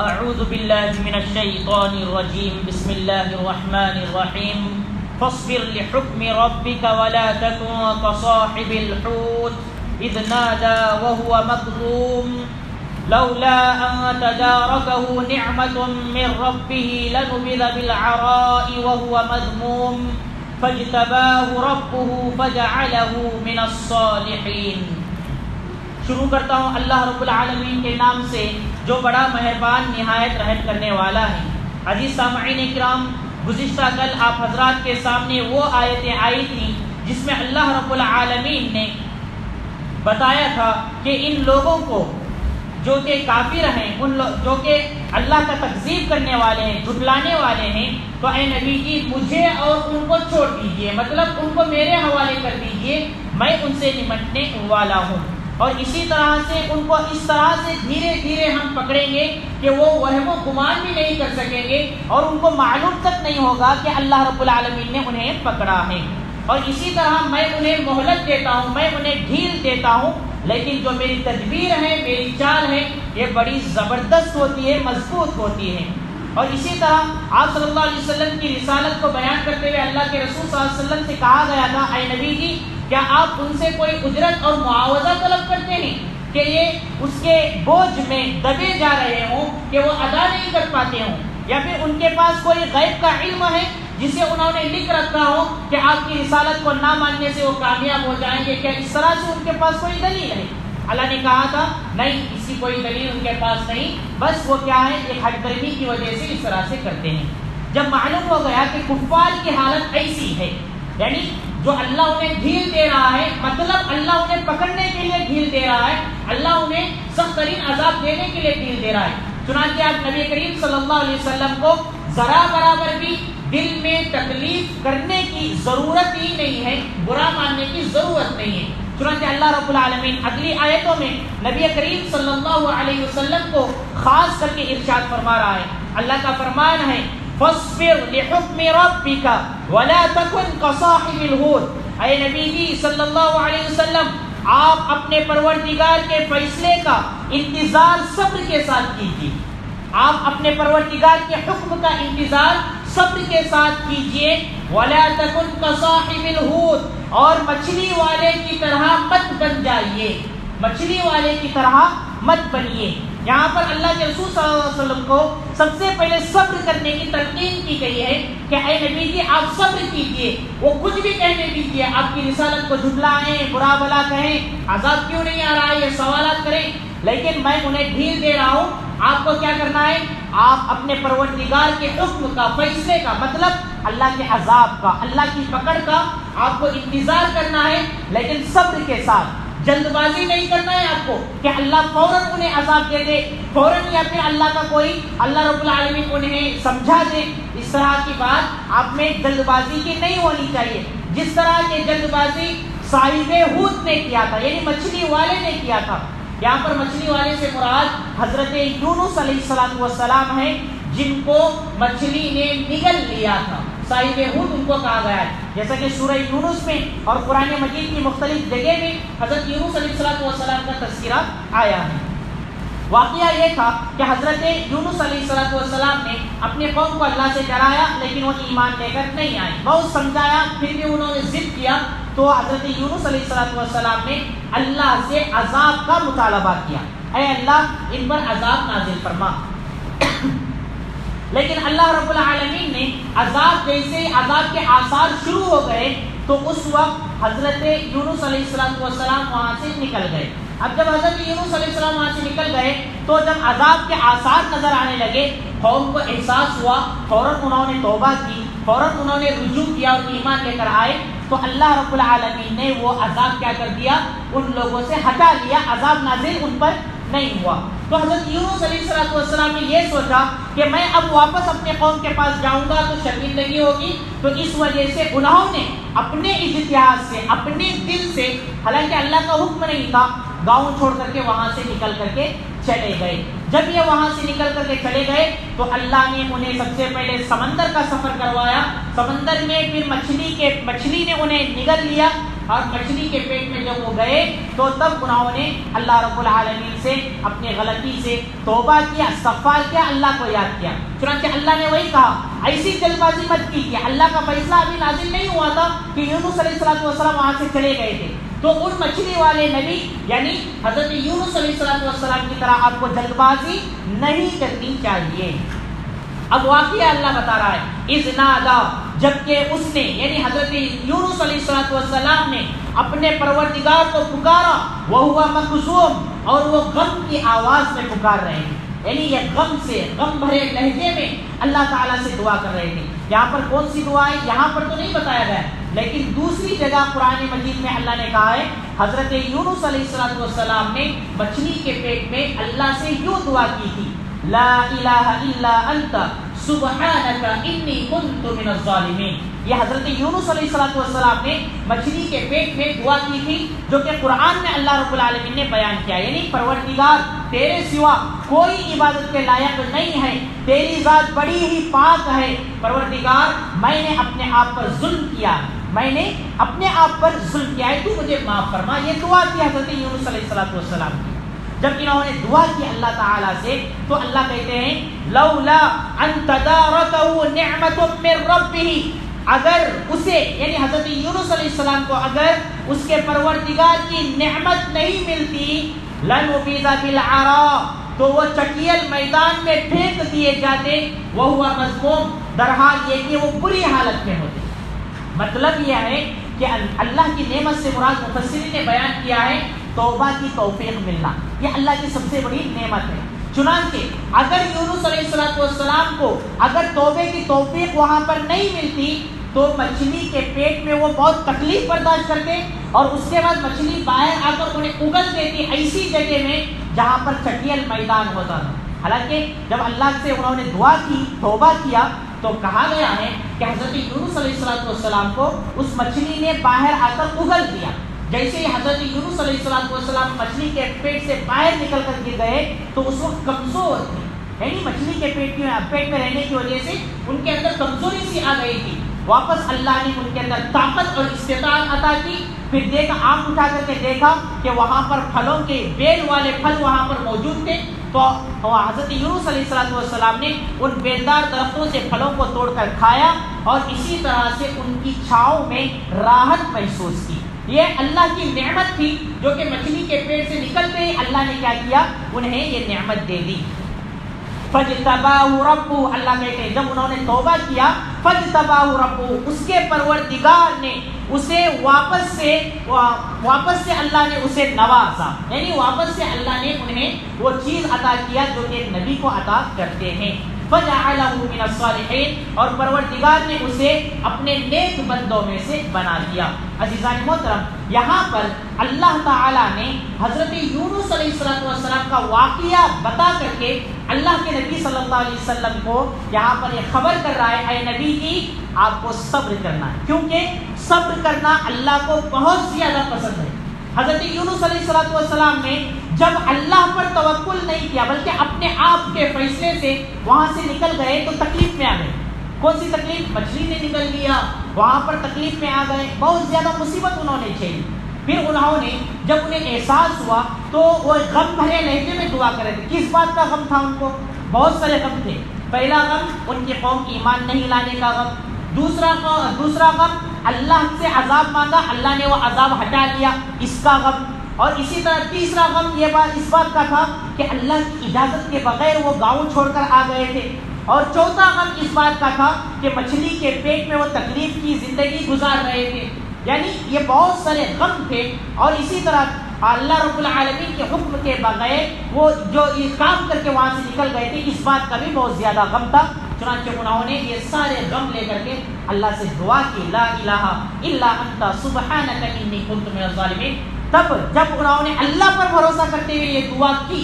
اعوذ باللہ من الشیطان الرجیم بسم اللہ الرحمن الرحیم فاصبر لحکم ربک ولا تکن كصاحب الحوت اذ نادى وهو مكظوم لولا ان تداركه نعمة من ربه لنبذ بالعراء وهو مذموم فاجتباه ربه فجعله من الصالحین۔ شروع کرتا ہوں اللہ رب العالمین کے نام سے جو بڑا مہربان نہایت رحم کرنے والا ہے۔ عزیز سامعین کرام، گزشتہ کل آپ حضرات کے سامنے وہ آیتیں آئی تھیں جس میں اللہ رب العالمین نے بتایا تھا کہ ان لوگوں کو جو کہ کافر ہیں، جو کہ اللہ کا تکذیب کرنے والے ہیں، جھٹلانے والے ہیں، تو اے نبی جی مجھے اور ان کو چھوڑ دیجئے، مطلب ان کو میرے حوالے کر دیجئے، میں ان سے نمٹنے والا ہوں۔ اور اسی طرح سے ان کو اس طرح سے دھیرے دھیرے ہم پکڑیں گے کہ وہ وہم و گمان بھی نہیں کر سکیں گے اور ان کو معلوم تک نہیں ہوگا کہ اللہ رب العالمین نے انہیں پکڑا ہے۔ اور اسی طرح میں انہیں مہلت دیتا ہوں، میں انہیں ڈھیل دیتا ہوں، لیکن جو میری تدبیر ہے، میری چال ہے، یہ بڑی زبردست ہوتی ہے، مضبوط ہوتی ہے۔ اور اسی طرح آپ صلی اللہ علیہ وسلم کی رسالت کو بیان کرتے ہوئے اللہ کے رسول صلی اللہ علیہ وسلم سے کہا گیا تھا، اے نبی جی کیا آپ ان سے کوئی اجرت اور معاوضہ طلب کرتے ہیں کہ یہ اس کے بوجھ میں دبے جا رہے ہوں کہ وہ ادا نہیں کر پاتے ہوں، یا پھر ان کے پاس کوئی غیب کا علم ہے جسے انہوں نے لکھ رکھا ہو کہ آپ کی رسالت کو نہ ماننے سے وہ کامیاب ہو جائیں گے؟ کیا اس طرح سے ان کے پاس کوئی دلیل ہے؟ اللہ نے کہا تھا نہیں، اسی کوئی دلیل ان کے پاس نہیں، بس وہ کیا ہے، ایک ہٹ درمی کی وجہ سے اس طرح سے کرتے ہیں۔ جب معلوم ہو گیا کہ کفار کی حالت ایسی ہے، یعنی جو اللہ انہیں ڈھیل دے رہا ہے، مطلب اللہ انہیں پکڑنے کے لیے ڈھیل دے رہا ہے، اللہ انہیں سخت ترین عذاب دینے کے لیے ڈھیل دے رہا ہے، چنانچہ آپ نبی کریم صلی اللہ علیہ وسلم کو ذرا برابر بھی دل میں تکلیف کرنے کی ضرورت ہی نہیں ہے، برا ماننے کی ضرورت نہیں ہے۔ چنانچہ اللہ رب العالمین اگلی آیتوں میں نبی کریم صلی اللہ علیہ وسلم کو خاص کر کے ارشاد فرما رہا ہے۔ اللہ کا فرمان ہے فاصبر لحکم ربک ولا تکن کصاحب الحوت۔ اے نبی جی صلی اللہ علیہ وسلم، آپ اپنے پروردگار کے فیصلے کا انتظار صبر کے ساتھ کیجیے، آپ اپنے پروردگار کے حکم کا انتظار صبر کے ساتھ کیجیے۔ ولا تکن کصاحب الحوت، اور مچھلی والے کی طرح مت بن جائیے، مچھلی والے کی طرح مت بنیے۔ یہاں پر اللہ کے رسول صلی اللہ علیہ وسلم کو سب سے پہلے صبر کرنے کی تلقین کی گئی ہے کہ اے نبی جی آپ صبر کیجئے، وہ کچھ بھی کہنے دیجئے، آپ کی رسالت کو جھٹلائیں، برا بلا کہیں، عذاب کیوں نہیں آ رہا ہے، یہ سوالات کریں، لیکن میں انہیں ڈھیل دے رہا ہوں۔ آپ کو کیا کرنا ہے؟ آپ اپنے پروردگار کے حکم کا، فیصلے کا، مطلب اللہ کے عذاب کا، اللہ کی پکڑ کا آپ کو انتظار کرنا ہے، لیکن صبر کے ساتھ۔ جلد بازی نہیں کرنا ہے آپ کو کہ اللہ فوراً انہیں عذاب دے دے، فوراً یا پھر اللہ کا کوئی، اللہ رب العالمین انہیں سمجھا دے، اس طرح کی بات آپ میں جلد بازی کی نہیں ہونی چاہیے۔ جس طرح کے جلد بازی صاحب حوت نے کیا تھا، یعنی مچھلی والے نے کیا تھا۔ یہاں پر مچھلی والے سے مراد حضرت یونس علیہ السلام ہے، جن کو مچھلی نے نگل لیا تھا، صاحب حوت ان کو کہا گیا ہے، جیسا کہ سورہ یونس میں اور قرآن مجید کی مختلف جگہ میں حضرت یونس علیہ السلام کا تذکرہ آیا ہے۔ واقعہ یہ تھا کہ حضرت یونس علیہ السلام نے اپنے قوم کو اللہ سے ڈرایا، لیکن وہ ایمان لے کر نہیں آئے، بہت سمجھایا، پھر بھی انہوں نے ضد کیا، تو حضرت یونس علیہ السلام نے اللہ سے عذاب کا مطالبہ کیا، اے اللہ ان پر عذاب نازل فرما۔ لیکن اللہ رب العالمین نے عذاب، جیسے عذاب کے آثار شروع ہو گئے تو اس وقت حضرت یونس علیہ السلام وہاں سے نکل گئے۔ اب جب حضرت یونس علیہ السلام وہاں سے نکل گئے تو جب عذاب کے آثار نظر آنے لگے، قوم کو احساس ہوا، فوراً انہوں نے توبہ کی، فوراً انہوں نے رجوع کیا اور ایمان لے کر آئے، تو اللہ رب العالمین نے وہ عذاب کیا کر دیا، ان لوگوں سے ہٹا لیا، عذاب نازل ان پر نہیں ہوا۔ تو حضرت یونس علیہ السلام نے یہ سوچا کہ میں اب واپس اپنے قوم کے پاس جاؤں گا تو شرمندگی ہوگی، تو اس وجہ سے انہوں نے اپنے اجتہاد سے، اپنے دل سے، حالانکہ اللہ کا حکم نہیں تھا، گاؤں چھوڑ کر کے وہاں سے نکل کر کے چلے گئے۔ جب یہ وہاں سے نکل کر کے چلے گئے تو اللہ نے انہیں سب سے پہلے سمندر کا سفر کروایا، سمندر میں پھر مچھلی نے انہیں نگل لیا، اور مچھلی کے پیٹ میں جب وہ گئے تو تب انہوں نے اللہ رب العالمین سے اپنی غلطی سے توبہ کیا، استغفار کیا، اللہ کو یاد کیا۔ چنانچہ اللہ نے وہی کہا، ایسی جلد بازی مت کیجیے، اللہ کا فیصلہ ابھی نازل نہیں ہوا تھا کہ یونس علیہ السلام وہاں سے چلے گئے تھے، تو ان مچھلی والے نبی یعنی حضرت یونس علیہ السلام کی طرح آپ کو جلد بازی نہیں کرنی چاہیے۔ اب واقعہ اللہ بتا رہا ہے، اذ نادا، جبکہ اس نے یعنی حضرت یونس علیہ السلام نے اپنے پروردگار کو پکارا، وہو مکظوم، اور وہ غم کی آواز میں پکار رہے ہیں، یعنی یہ غم سے، غم بھرے لہجے میں اللہ تعالیٰ سے دعا کر رہے تھے۔ یہاں پر کون سی دعا ہے یہاں پر تو نہیں بتایا گیا، لیکن دوسری جگہ قرآن مجید میں اللہ نے کہا ہے حضرت یونس علیہ السلام نے مچھلی کے پیٹ میں اللہ سے یوں دعا کی تھی، لا الہ الا انت سبحانک انی کنت من الظالمین۔ یہ حضرت یونس علیہ السلام نے مچھلی کے پیٹ میں دعا کی تھی، جو کہ قرآن میں اللہ رب العالمین نے بیان کیا، یعنی پروردگار تیرے سوا کوئی عبادت کے لائق نہیں ہے، تیری ذات بڑی ہی پاک ہے، پروردگار میں نے اپنے آپ پر ظلم کیا، میں نے اپنے آپ پر ظلم کیا ہے، تو مجھے معاف فرما۔ یہ دعا کی حضرت یونس علیہ السلام کی۔ جب انہوں نے دعا کی اللہ تعالیٰ سے تو اللہ کہتے ہیں لولا ان تدارکہ نعمت من ربہ، اگر اسے یعنی حضرت یونس علیہ السلام کو اگر اس کے پروردگار کی نعمت نہیں ملتی، لنبذ بالعراء، تو وہ چٹیل میدان میں پھینک دیے جاتے، وہو مذموم، درحال یہ کہ وہ بری حالت میں ہوتے۔ مطلب یہ ہے کہ اللہ کی نعمت سے مراد مفسرین نے بیان کیا ہے توبہ کی توفیق ملنا، یہ اللہ کی سب سے بڑی نعمت ہے۔ چنانچہ اگر یونس علیہ السلام کو اگر توبے کی توفیق وہاں پر نہیں ملتی تو مچھلی کے پیٹ میں وہ بہت تکلیف برداشت کرتے، اور اس کے بعد مچھلی باہر آ کر انہیں اگل دیتی ایسی جگہ میں جہاں پر چٹیل میدان ہوتا تھا۔ حالانکہ جب اللہ سے انہوں نے دعا کی، توبہ کیا، تو کہا گیا ہے کہ حضرت یونس علیہ السلام کو اس مچھلی نے باہر آ کر اگل دیا۔ جیسے ہی حضرت یونس علیہ السلام مچھلی کے پیٹ سے باہر نکل کر گر گئے تو اس وقت کمزور تھے، یعنی مچھلی کے پیٹ میں رہنے کی وجہ سے ان کے اندر کمزوری سی آ گئی تھی۔ واپس اللہ نے ان کے اندر طاقت اور استطاعت عطا کی، پھر دیکھا، آنکھ اٹھا کر کے دیکھا کہ وہاں پر پھلوں کے بیل والے پھل وہاں پر موجود تھے، تو حضرت یونس علیہ السلام نے ان بیلدار درختوں سے پھلوں کو توڑ کر کھایا، اور اسی طرح سے ان کی چھاؤں میں راحت محسوس کی۔ یہ اللہ کی نعمت تھی جو کہ مچھلی کے پیٹ سے نکلتے ہی اللہ نے کیا کیا، انہیں یہ نعمت دے دی۔ فاجتباہ ربہ، اللہ کہتے ہیں جب انہوں نے توبہ کیا، فاجتباہ ربہ، اس کے پروردگار نے اسے واپس سے اللہ نے اسے نوازا، یعنی واپس سے اللہ نے انہیں وہ چیز عطا کیا جو کہ نبی کو عطا کرتے ہیں۔ فجعلہ من الصالحین، اور پروردگار نے اسے اپنے نیک بندوں میں سے بنا دیا۔ عزیزان محترم، یہاں پر اللہ تعالیٰ نے حضرت یونس علیہ السلام کا واقعہ بتا کر کے اللہ کے نبی صلی اللہ علیہ وسلم کو یہاں پر یہ خبر کر رہا ہے، اے نبی جی آپ کو صبر کرنا ہے، کیونکہ صبر کرنا اللہ کو بہت زیادہ پسند ہے۔ حضرت یونس علیہ السلام نے جب اللہ پر توکل نہیں کیا بلکہ اپنے آپ کے فیصلے سے وہاں سے نکل گئے تو تکلیف میں آ گئے۔ کون سی تکلیف؟ مچھلی نے نکل لیا، وہاں پر تکلیف میں آ گئے، بہت زیادہ مصیبت انہوں نے جھیلی۔ پھر انہوں نے جب انہیں احساس ہوا تو وہ غم بھرے لہجے میں دعا کر رہے تھے۔ کس بات کا غم تھا ان کو؟ بہت سارے غم تھے۔ پہلا غم ان کی قوم ایمان نہیں لانے کا غم، دوسرا غم اللہ سے عذاب مانگا، اللہ نے وہ عذاب ہٹا لیا، اس کا غم، اور اسی طرح تیسرا غم اس بات کا تھا کہ اللہ کی اجازت کے بغیر وہ گاؤں چھوڑ کر آ گئے تھے، اور چوتھا غم اس بات کا تھا کہ مچھلی کے پیٹ میں وہ تکلیف کی زندگی گزار رہے تھے۔ یعنی یہ بہت سارے غم تھے، اور اسی طرح اللہ رب العالمین کے حکم کے بغیر وہ جو یہ کام کر کے وہاں سے نکل گئے تھے، اس بات کا بھی بہت زیادہ غم تھا۔ چنانچہ انہوں نے یہ سارے غم لے کر کے اللہ سے دعا کی، لا الہ الا انت سبحانک انی کنت من الظالمین۔ تب جب انہوں نے اللہ پر بھروسہ کرتے ہوئے یہ دعا کی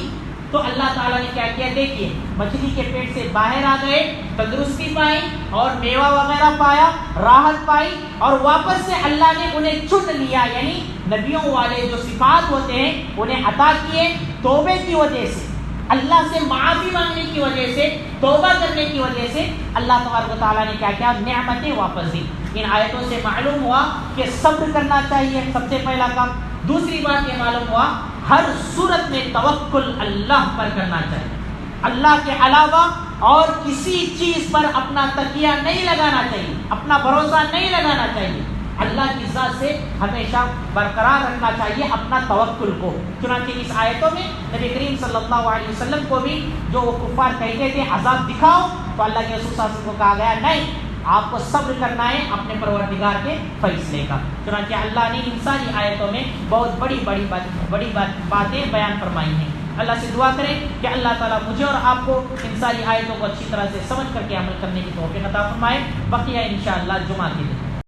تو اللہ تعالیٰ نے کیا کیا؟ دیکھیے، مچھلی کے پیٹ سے باہر آ گئے، تندرستی پائی اور میوہ وغیرہ پایا، راحت پائی، اور واپس سے اللہ نے انہیں چن لیا، یعنی نبیوں والے جو صفات ہوتے ہیں انہیں عطا کیے۔ توبے کی وجہ سے، اللہ سے معافی مانگنے کی وجہ سے، توبہ کرنے کی وجہ سے اللہ تبارک و تعالیٰ نے کیا کیا؟ نعمتیں واپس دی۔ ان آیتوں سے معلوم ہوا کہ صبر کرنا چاہیے سب سے پہلا کام. دوسری بات یہ معلوم ہوا ہر صورت میں توکل اللہ پر کرنا چاہیے. اللہ کے علاوہ اور کسی چیز پر اپنا تکیہ نہیں لگانا چاہیے, اپنا بھروسہ نہیں لگانا چاہیے. اللہ کی ذات سے ہمیشہ برقرار رکھنا چاہیے اپنا توکل کو. چنانچہ اس آیتوں میں نبی کریم صلی اللہ علیہ وسلم کو بھی جو وہ کفار کہتے تھے عذاب دکھاؤ, تو اللہ کے رسول صلی اللہ علیہ وسلم کو کہا گیا نہیں, آپ کو صبر کرنا ہے اپنے پروردگار کے فیصلے کا. چنانچہ اللہ نے ان ساری آیتوں میں بہت بڑی باتیں بیان فرمائی ہیں. اللہ سے دعا کریں کہ اللہ تعالیٰ مجھے اور آپ کو ان ساری آیتوں کو اچھی طرح سے سمجھ کر کے عمل کرنے کی توفیق عطا فرمائے. بقیہ انشاءاللہ جمعہ کے دن.